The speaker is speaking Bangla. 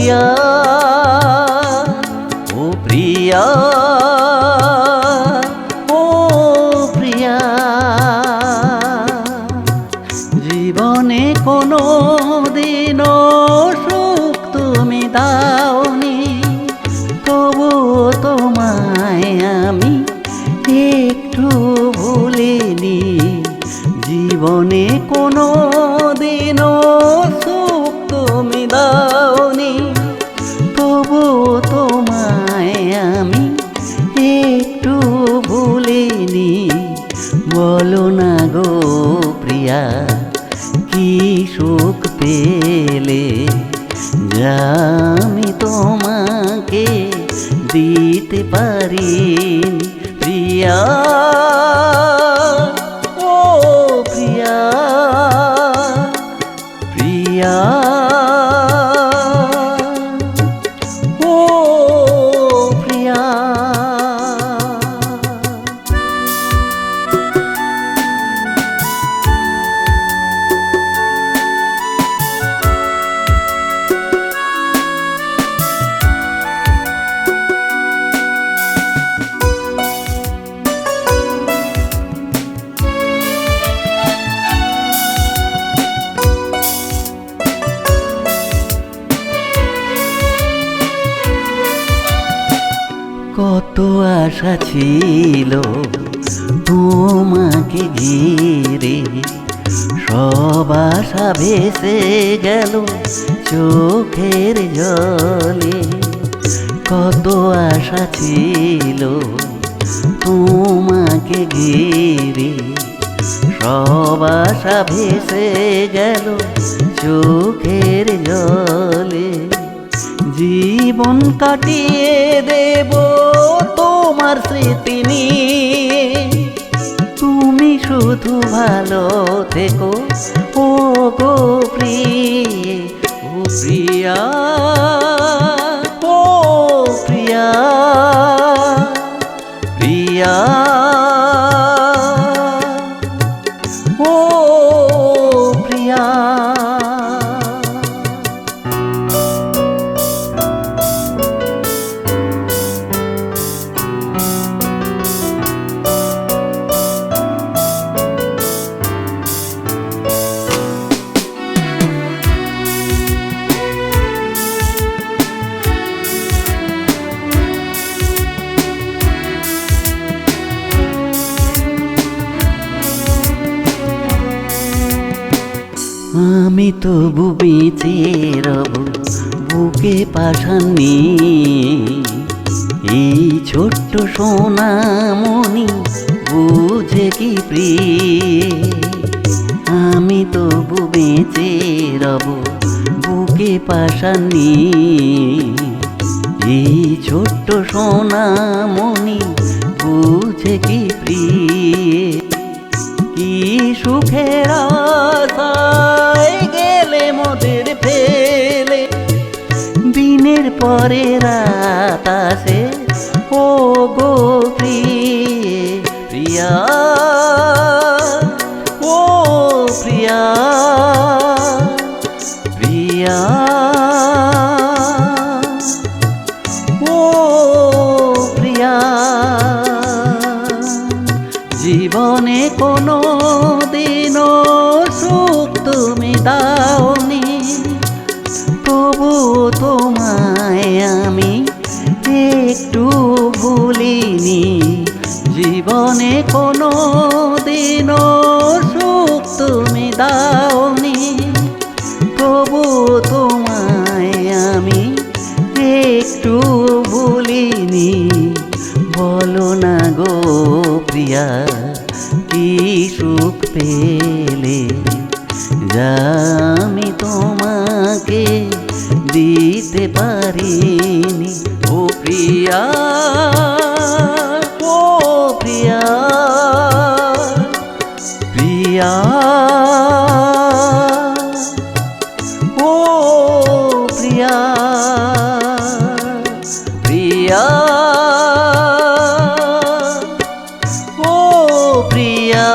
প্রিয়া, ও প্রিয়া, ও প্রিয়া। জীবনে কোনো দিনও সুখ তুমি দাওনি, তবু তোমায় আমি একটু ভুলিনি। জীবনে কোনো দিনও সুখ তুমি দাওনি, তবু তোমায় আমি একটু ভুলিনি। বলো না গো প্রিয়া, কি সুখ পেলে যা আমি তোমাকে দিতে পারি। প্রিয়া, ও প্রিয়া, প্রিয়া, ও প্রিয়া। কত আশা ছিল তোমাকে ঘিরে, সব আশা ভেসে গেল চোখের জলে। কত আশা ছিল তোমাকে ঘিরে, সব আশা ভেসে গেল চোখের জলে। জীবন কাটিয়ে দেব তোমার স্মৃতি নিয়ে, তুমি শুধু ভালো থেকো ও গো প্রিয়ে। ও প্রিয়া, ও প্রিয়া, প্রিয়া, ও প্রিয়া। আমি তবু বেঁচে রব বুকে পাশান নিয়ে, এই ছোট্ট সোনামণি বুঝে কি প্রিয়ে। আমি তবু বেঁচে রব বুকে পাশান নিয়ে, এই ছোট্ট সোনামণি বুঝে কি প্রিয়ে। কি সুখের আশায় গেলে মোদের ফেলে, দিনের পরে রাত আসে ও গো প্রিয়ে। প্রিয়া, ও প্রিয়া, প্রিয়া, ও প্রিয়া। জীবনে কোনো দিনও সুখ তুমি দাওনি, তবু তোমায় আমি একটু ভুলিনি। জীবনে কোনো দিনও সুখ তুমি দাওনি, তবু তোমায় আমি একটু ভুলিনি। বলো না গো প্রিয়া, কি সুখ পেলে যা আমি তোমাকে দিতে পারিনি। ও প্রিয়া, ও প্রিয়া, প্রিয়া, ও প্রিয়া, প্রিয়া, ও প্রিয়া।